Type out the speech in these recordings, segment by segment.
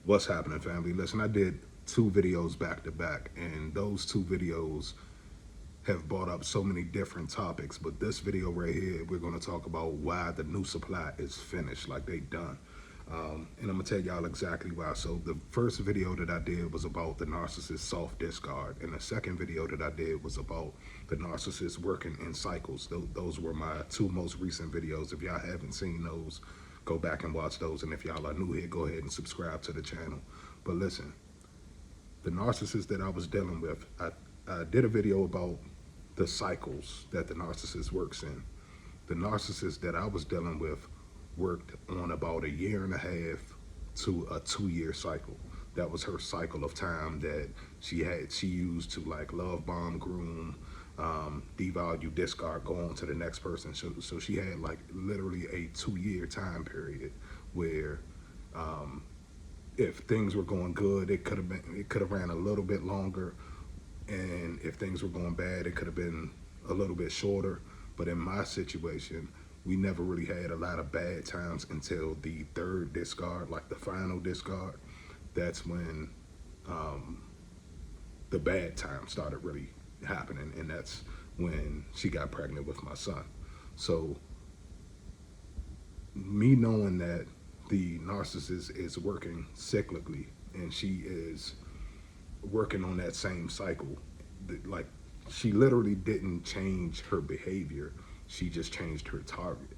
What's happening, family? Listen, I did two videos back to back, and those two videos have brought up so many different topics. But this video right here, we're going to talk about why the new supply is finished, like they done. And I'm going to tell y'all exactly why. So the first video that I did was about the narcissist soft discard. And the second video that I did was about the narcissist working in cycles. Those were my two most recent videos. If y'all haven't seen those, go back and watch those. And if y'all are new here, go ahead and subscribe to the channel. But listen, the narcissist that I was dealing with, I did a video about the cycles that the narcissist works in. The narcissist that I was dealing with worked on about 1.5 years to a 2-year cycle. That was her cycle of time that she used to like love bomb, groom, devalue, discard, go on to the next person. So she had like literally a 2-year time period where if things were going good, it could have ran a little bit longer, and if things were going bad, it could have been a little bit shorter. But in my situation, we never really had a lot of bad times until the third discard, like the final discard. That's when the bad times started really happening, and that's when she got pregnant with my son. So me knowing that the narcissist is working cyclically and she is working on that same cycle, like she literally didn't change her behavior, she just changed her target.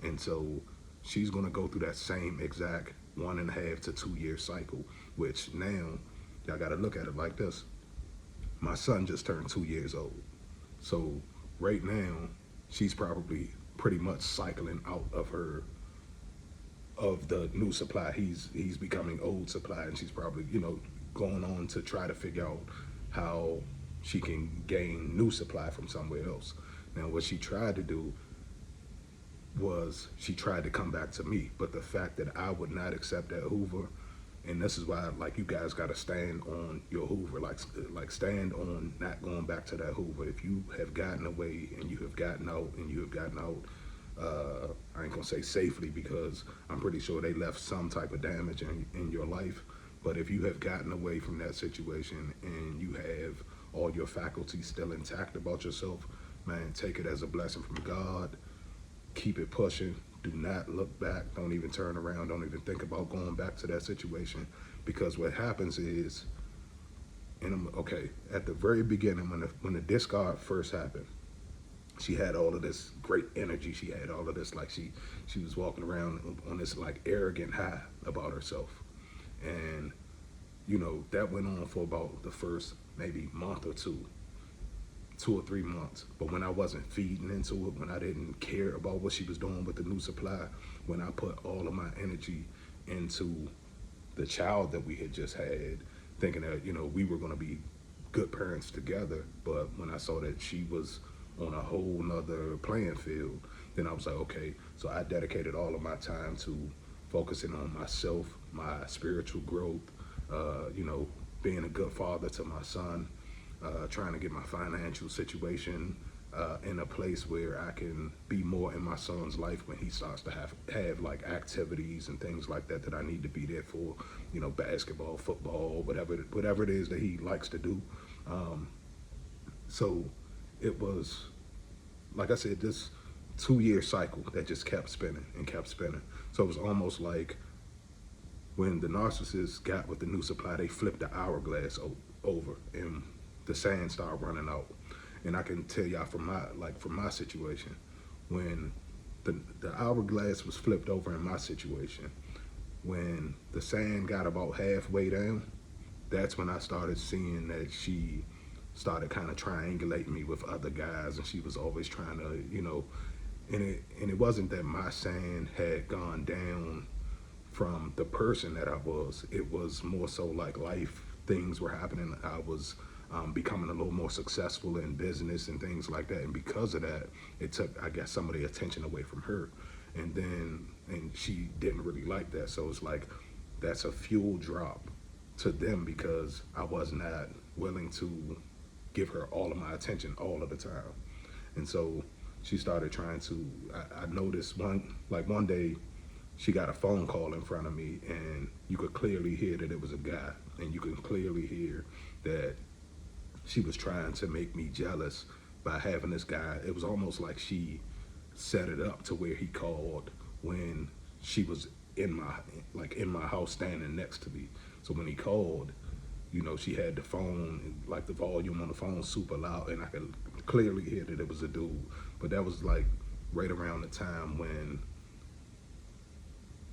And so she's going to go through that same exact 1.5 to 2-year cycle, which now y'all got to look at it like this. My son just turned 2 years old. So right now she's probably pretty much cycling out of the new supply. He's becoming old supply, and she's probably, going on to try to figure out how she can gain new supply from somewhere else. Now, what she tried to do was she tried to come back to me, but the fact that I would not accept that Hoover, and this is why, like, you guys got to stand on your Hoover, like stand on not going back to that Hoover. If you have gotten away and you have gotten out and you have gotten out, I ain't gonna say safely, because I'm pretty sure they left some type of damage in your life. But if you have gotten away from that situation and you have all your faculties still intact about yourself, man, take it as a blessing from God. Keep it pushing. Do not look back. Don't even turn around. Don't even think about going back to that situation. Because what happens is, at the very beginning, when the discard first happened, she had all of this great energy. She had all of this, like she was walking around on this like arrogant high about herself. And, that went on for about the first maybe month or two, 2 or 3 months. But when I wasn't feeding into it, when I didn't care about what she was doing with the new supply, when I put all of my energy into the child that we had just had, thinking that, we were going to be good parents together. But when I saw that she was on a whole nother playing field, then I was like, okay. So I dedicated all of my time to focusing on myself, my spiritual growth, being a good father to my son, trying to get my financial situation in a place where I can be more in my son's life when he starts to have like activities and things like that I need to be there for, basketball, football, whatever it is that he likes to do. So it was, like I said, this 2-year cycle that just kept spinning and kept spinning. So it was almost like when the narcissist got with the new supply, they flipped the hourglass over and the sand started running out. And I can tell y'all from my situation, when the hourglass was flipped over in my situation, when the sand got about halfway down, that's when I started seeing that she started kind of triangulating me with other guys, and she was always trying to, and it wasn't that my sand had gone down from the person that I was. It was more so like life things were happening. I was becoming a little more successful in business and things like that, and because of that, it took, I guess, some of the attention away from her, and she didn't really like that. So it's like that's a fuel drop to them, because I was not willing to give her all of my attention all of the time. And so she started trying to, I noticed one day she got a phone call in front of me, and you could clearly hear that it was a guy, and you can clearly hear that she was trying to make me jealous by having this guy. It was almost like she set it up to where he called when she was in my house standing next to me. So when he called, she had the phone, like the volume on the phone super loud, and I could clearly hear that it was a dude. But that was like right around the time when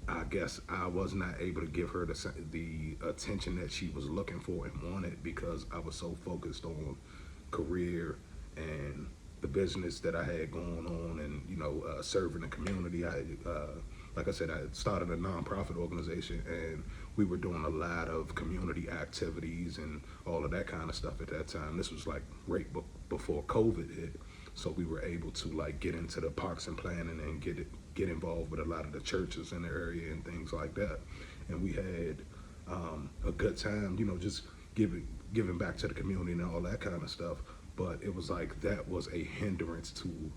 I guess I was not able to give her the attention that she was looking for and wanted, because I was so focused on career and the business that I had going on, and serving the community. Like I said, I started a nonprofit organization, and we were doing a lot of community activities and all of that kind of stuff at that time. This was like right before COVID hit, so we were able to like get into the parks and planning and get involved with a lot of the churches in the area and things like that. And we had a good time, just giving back to the community and all that kind of stuff. But it was like that was a hindrance to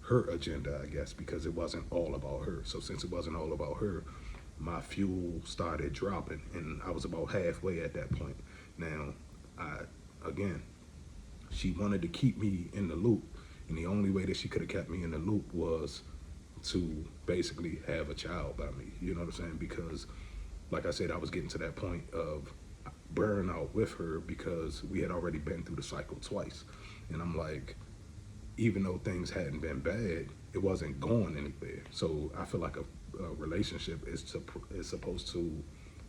her agenda, I guess, because it wasn't all about her. So since it wasn't all about her, my fuel started dropping, and I was about halfway at that point. Now, again, she wanted to keep me in the loop, and the only way that she could have kept me in the loop was to basically have a child by me. You know what I'm saying? Because, like I said, I was getting to that point of burnout with her, because we had already been through the cycle twice. And I'm like, even though things hadn't been bad, it wasn't going anywhere. So I feel like a relationship is supposed to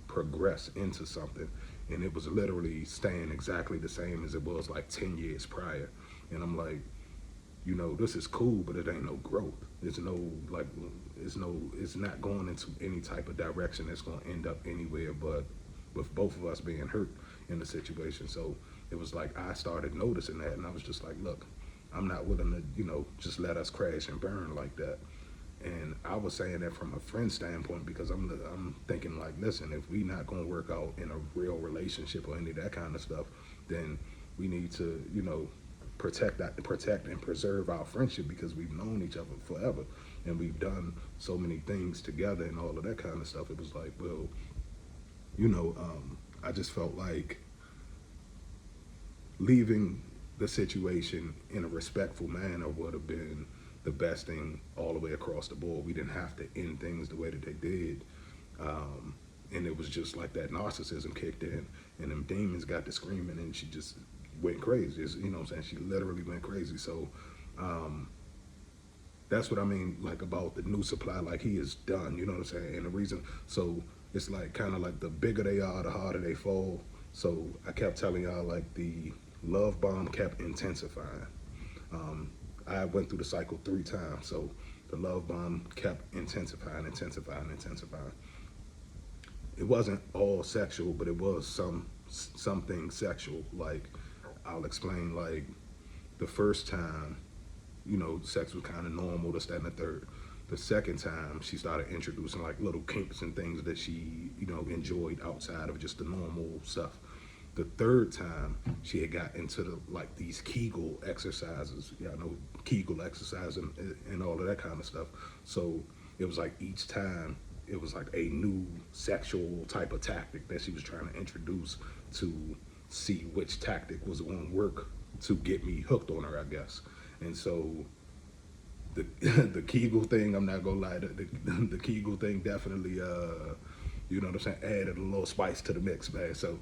progress into something, and it was literally staying exactly the same as it was like 10 years prior. And I'm like, this is cool, but it ain't no growth. It's not going into any type of direction that's going to end up anywhere but with both of us being hurt in the situation. So it was like I started noticing that, and I was just like, look, I'm not willing to, just let us crash and burn like that. And I was saying that from a friend standpoint, because I'm thinking like, listen, if we not going to work out in a real relationship or any of that kind of stuff, then we need to, protect and preserve our friendship, because we've known each other forever and we've done so many things together and all of that kind of stuff. It was like, well, I just felt like leaving the situation in a respectful manner would have been the best thing all the way across the board. We didn't have to end things the way that they did. And it was just like that narcissism kicked in, and them demons got to screaming, and she just went crazy. You know what I'm saying? She literally went crazy. So that's what I mean, like, about the new supply. Like, he is done, you know what I'm saying? And the reason, so it's like kind of like the bigger they are, the harder they fall. So I kept telling y'all, like, the love bomb kept intensifying. I went through the cycle 3 times, so the love bomb kept intensifying. It wasn't all sexual, but it was something sexual. Like, I'll explain, like, the first time, sex was kind of normal, this, that, and the third. The second time, she started introducing like little kinks and things that she, enjoyed outside of just the normal stuff. The third time, she had got into these Kegel exercises. Y'all know Kegel exercise and all of that kind of stuff. So it was like each time, it was like a new sexual type of tactic that she was trying to introduce to see which tactic was going to work to get me hooked on her, I guess. And so the Kegel thing, I'm not gonna lie, the Kegel thing definitely, you know what I'm saying, added a little spice to the mix, man. So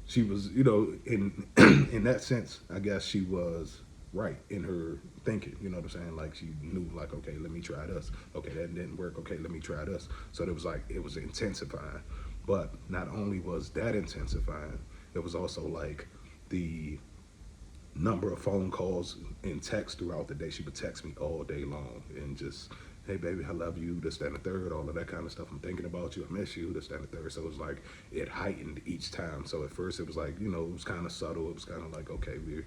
she was, in in that sense, I guess she was right in her thinking, you know what I'm saying? Like, she knew, like, okay, let me try this. Okay, that didn't work. Okay, let me try this. So it was like, it was intensifying. But not only was that intensifying, it was also like the number of phone calls and texts throughout the day. She would text me all day long and just, hey baby, I love you, this, that, and the third, all of that kind of stuff. I'm thinking about you, I miss you, this, that, and the third. So it was like, it heightened each time. So at first it was like, it was kind of subtle. It was kind of like, okay, we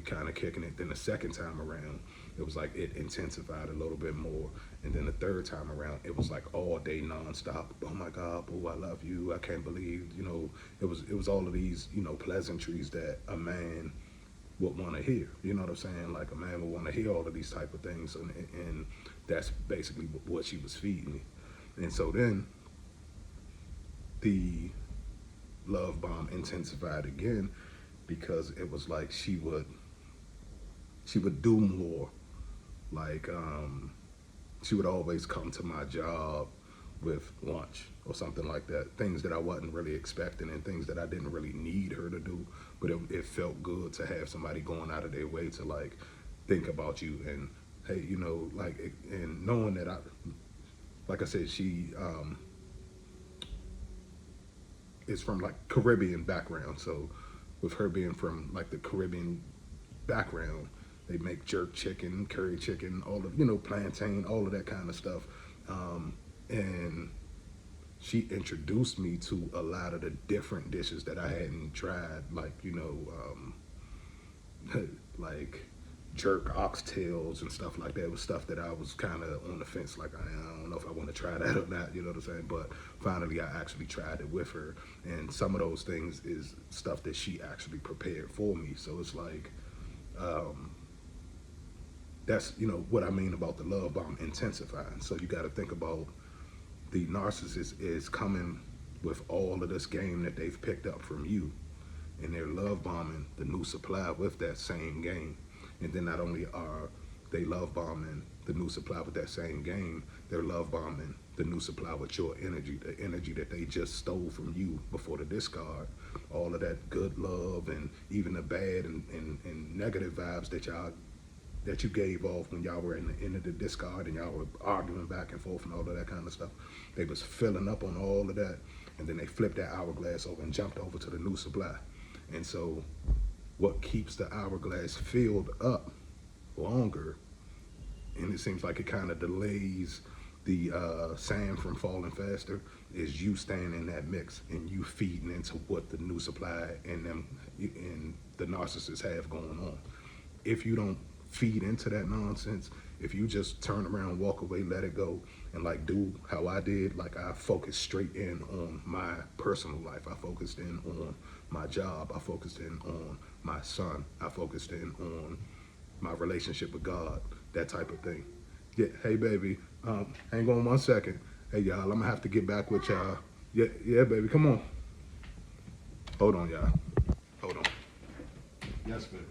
kind of kicking it. Then the second time around, it was like it intensified a little bit more. And then the third time around, it was like all day nonstop. Oh my God, boo, I love you. I can't believe, it was all of these, pleasantries that a man would want to hear. You know what I'm saying? Like, a man would want to hear all of these type of things. And that's basically what she was feeding me. And so then the love bomb intensified again because it was like she would do more. Like she would always come to my job with lunch or something like that. Things that I wasn't really expecting and things that I didn't really need her to do, but it felt good to have somebody going out of their way to like think about you and hey, you know, like, and knowing that like I said, she is from like Caribbean background. So with her being from like the Caribbean background, they make jerk chicken, curry chicken, all of, you know, plantain, all of that kind of stuff. And she introduced me to a lot of the different dishes that I hadn't tried, like, you know, like jerk oxtails and stuff like that. It was stuff that I was kind of on the fence, like I don't know if I want to try that or not, you know what I'm saying? But finally I actually tried it with her, and some of those things is stuff that she actually prepared for me. So it's like, that's, you know, what I mean about the love bomb intensifying. So you got to think about the narcissist is coming with all of this game that they've picked up from you, and they're love bombing the new supply with that same game. And then not only are they love bombing the new supply with that same game, they're love bombing the new supply with your energy, the energy that they just stole from you before the discard. All of that good love and even the bad and negative vibes that you gave off when y'all were in the end of the discard and y'all were arguing back and forth and all of that kind of stuff. They was filling up on all of that, and then they flipped that hourglass over and jumped over to the new supply. And so what keeps the hourglass filled up longer, and it seems like it kind of delays the sand from falling faster, is you staying in that mix and you feeding into what the new supply and the narcissists have going on. If you don't feed into that nonsense, if you just turn around, walk away, let it go, and like do how I did, like I focused straight in on my personal life, I focused in on my job, I focused in on my son, I focused in on my relationship with God, that type of thing. Yeah, hey baby, hang on 1 second. Hey y'all, I'm gonna have to get back with y'all. Yeah baby, come on. Hold on y'all, hold on. Yes baby.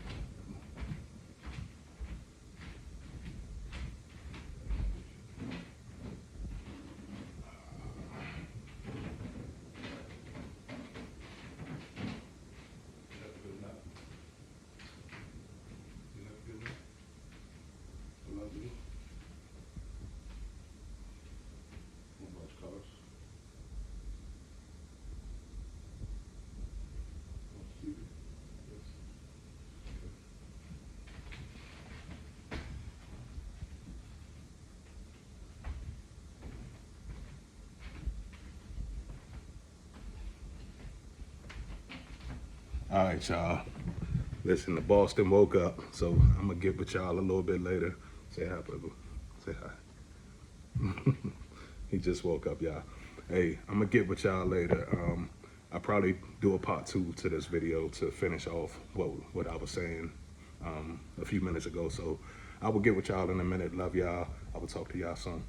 All right, y'all. Listen, the Boston woke up, so I'm gonna get with y'all a little bit later. Say hi, baby. Say hi. He just woke up, y'all. Hey, I'm gonna get with y'all later. I'll probably do a part 2 to this video to finish off what I was saying a few minutes ago. So I will get with y'all in a minute. Love y'all. I will talk to y'all soon.